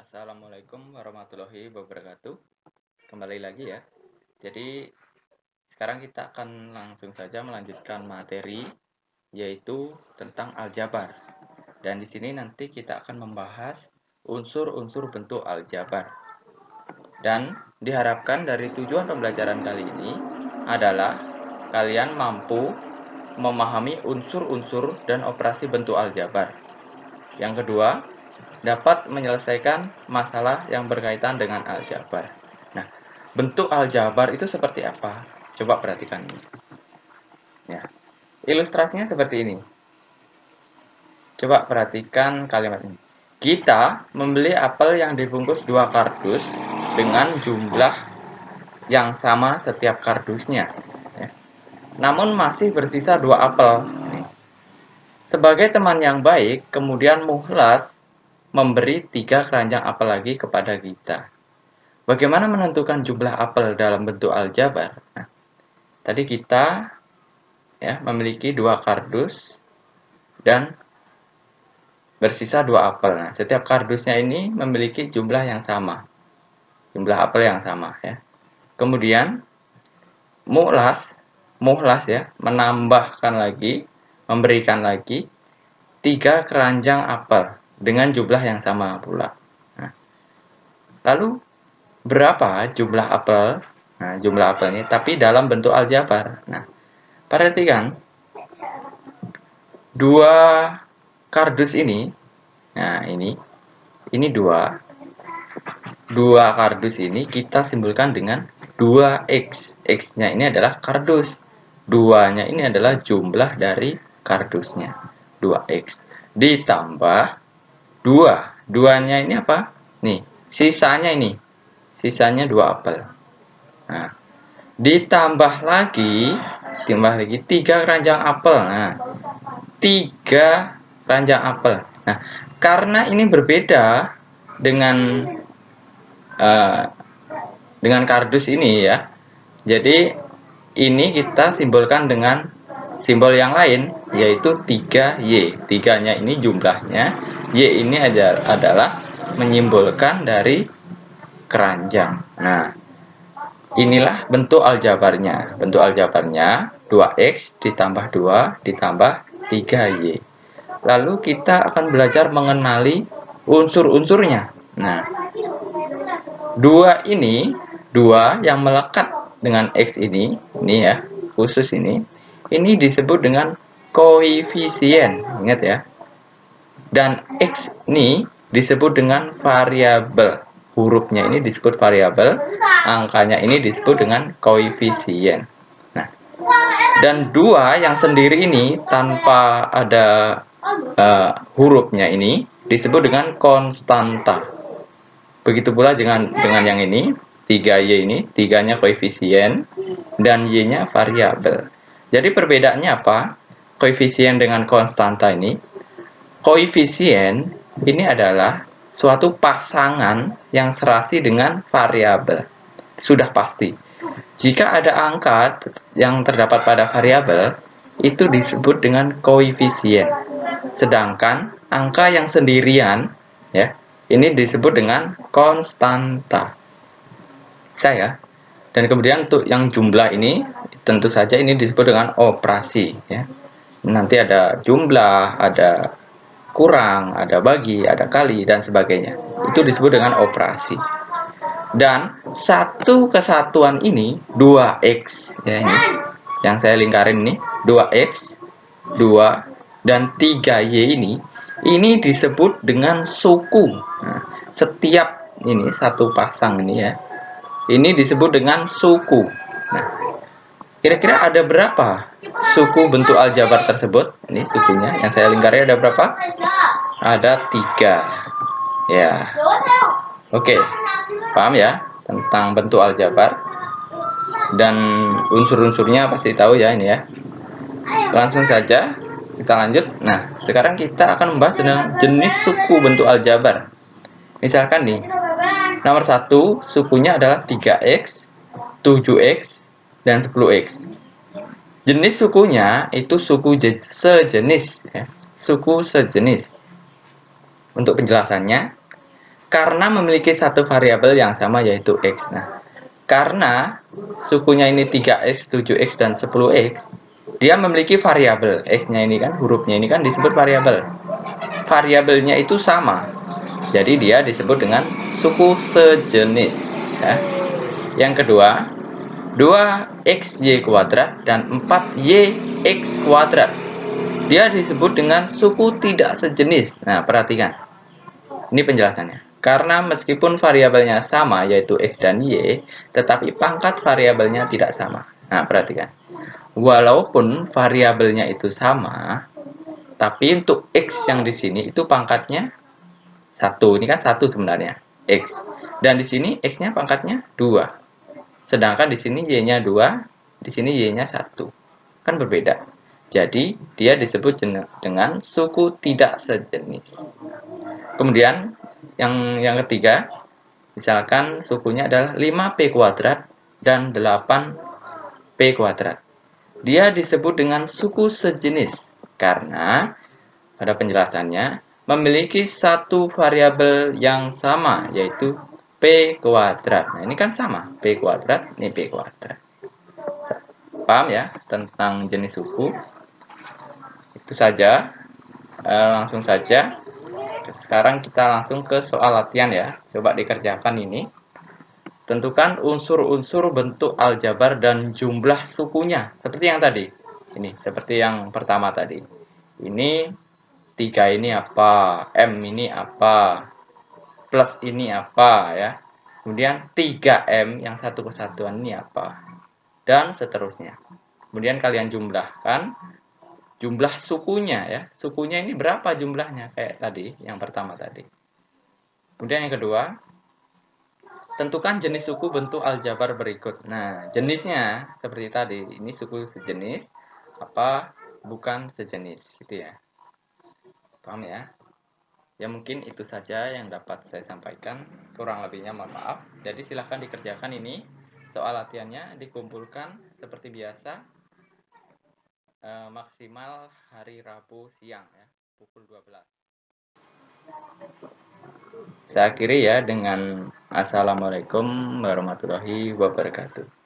Assalamualaikum warahmatullahi wabarakatuh. Kembali lagi ya. Jadi sekarang kita akan langsung saja melanjutkan materi yaitu tentang aljabar. Dan di sini nanti kita akan membahas unsur-unsur bentuk aljabar. Dan diharapkan dari tujuan pembelajaran kali ini adalah kalian mampu memahami unsur-unsur dan operasi bentuk aljabar. Yang kedua, dapat menyelesaikan masalah yang berkaitan dengan aljabar. Nah, bentuk aljabar itu seperti apa? Coba perhatikan ini. Ya, ilustrasinya seperti ini. Coba perhatikan kalimat ini. Kita membeli apel yang dibungkus 2 kardus dengan jumlah yang sama setiap kardusnya. Ya. Namun masih bersisa 2 apel. Sebagai teman yang baik, kemudian Mukhlas memberi 3 keranjang apel lagi kepada kita. Bagaimana menentukan jumlah apel dalam bentuk aljabar? Nah, tadi kita memiliki 2 kardus dan bersisa 2 apel. Nah, setiap kardusnya ini memiliki jumlah yang sama. Jumlah apel yang sama ya. Kemudian Mukhlas menambahkan lagi, memberikan lagi 3 keranjang apel dengan jumlah yang sama pula. Nah, lalu berapa jumlah apel? Nah, jumlah apel ini tapi dalam bentuk aljabar. Nah, perhatikan 2 kardus ini. Nah, ini 2 kardus ini kita simbolkan dengan 2x. X-nya ini adalah kardus. 2-nya ini adalah jumlah dari kardusnya. 2x ditambah 2-nya ini apa? Nih, sisanya 2 apel. Nah, ditambah lagi 3 keranjang apel. Nah, 3 keranjang apel. Nah, karena ini berbeda dengan kardus ini ya. Jadi ini kita simbolkan dengan simbol yang lain, yaitu 3Y. 3-nya ini jumlahnya, Y ini adalah menyimbolkan dari keranjang. Nah, inilah bentuk aljabarnya. Bentuk aljabarnya 2x ditambah 2 ditambah 3y. Lalu kita akan belajar mengenali unsur-unsurnya. Nah, 2 yang melekat dengan x ini ya, khusus ini disebut dengan koefisien. Ingat ya. Dan x ini disebut dengan variabel. Hurufnya ini disebut variabel, angkanya ini disebut dengan koefisien. Nah, dan 2 yang sendiri ini tanpa ada hurufnya ini disebut dengan konstanta. Begitu pula dengan yang ini, 3y ini, 3-nya koefisien dan y-nya variabel. Jadi perbedaannya apa? Koefisien dengan konstanta ini. Koefisien ini adalah suatu pasangan yang serasi dengan variabel. Sudah pasti. Jika ada angka yang terdapat pada variabel, itu disebut dengan koefisien. Sedangkan angka yang sendirian, ya, ini disebut dengan konstanta. Saya. Dan kemudian untuk yang jumlah ini, tentu saja ini disebut dengan operasi. Ya. Nanti ada jumlah, ada kurang, ada bagi, ada kali, dan sebagainya. Itu disebut dengan operasi. Dan satu kesatuan ini 2x ya, ini yang saya lingkarin ini 2x 2 dan 3y ini disebut dengan suku. Nah, setiap ini satu pasang ini ya, ini disebut dengan suku. Nah, kira-kira ada berapa suku bentuk aljabar tersebut? Ini sukunya yang saya lingkari ada berapa? Ada 3 ya. Oke, paham ya tentang bentuk aljabar dan unsur-unsurnya pasti tahu ya ini ya. Langsung saja kita lanjut. Nah, sekarang kita akan membahas tentang jenis suku bentuk aljabar. Misalkan nih, nomor 1 sukunya adalah 3x, 7x, dan 10x. Jenis sukunya itu suku sejenis ya. Suku sejenis. Untuk penjelasannya, karena memiliki satu variabel yang sama yaitu X. Nah, karena sukunya ini 3X, 7X, dan 10X, dia memiliki variabel. X-nya ini kan, hurufnya ini kan disebut variabel. Variabelnya itu sama. Jadi dia disebut dengan suku sejenis. Ya. Yang kedua, 2xy kuadrat dan 4yx kuadrat. Dia disebut dengan suku tidak sejenis. Nah, perhatikan. Ini penjelasannya. Karena meskipun variabelnya sama, yaitu x dan y, tetapi pangkat variabelnya tidak sama. Nah, perhatikan. Walaupun variabelnya itu sama, tapi untuk x yang di sini itu pangkatnya 1. Ini kan 1 sebenarnya, x. Dan di sini x-nya pangkatnya 2. Sedangkan di sini y-nya 2, di sini y-nya 1. Kan berbeda. Jadi, dia disebut dengan suku tidak sejenis. Kemudian, yang ketiga, misalkan sukunya adalah 5p kuadrat dan 8p kuadrat. Dia disebut dengan suku sejenis karena pada penjelasannya memiliki satu variabel yang sama, yaitu p kuadrat. Nah, ini kan sama, p kuadrat, ini p kuadrat. Paham ya tentang jenis suku? Itu saja, langsung saja. Sekarang kita langsung ke soal latihan ya. Coba dikerjakan ini. Tentukan unsur-unsur bentuk aljabar dan jumlah sukunya. Seperti yang tadi. Ini, seperti yang pertama tadi. Ini 3 ini apa, M ini apa, plus ini apa ya. Kemudian 3M yang satu kesatuan ini apa. Dan seterusnya. Kemudian kalian jumlahkan jumlah sukunya ya. Sukunya ini berapa jumlahnya kayak tadi, yang pertama tadi. Kemudian yang kedua, tentukan jenis suku bentuk aljabar berikut. Nah, jenisnya seperti tadi, ini suku sejenis apa bukan sejenis gitu ya. Paham ya? Ya mungkin itu saja yang dapat saya sampaikan. Kurang lebihnya mohon maaf. Jadi silahkan dikerjakan ini. Soal latihannya dikumpulkan seperti biasa. Maksimal hari Rabu siang ya, pukul 12. Saya akhiri ya dengan Assalamualaikum warahmatullahi wabarakatuh.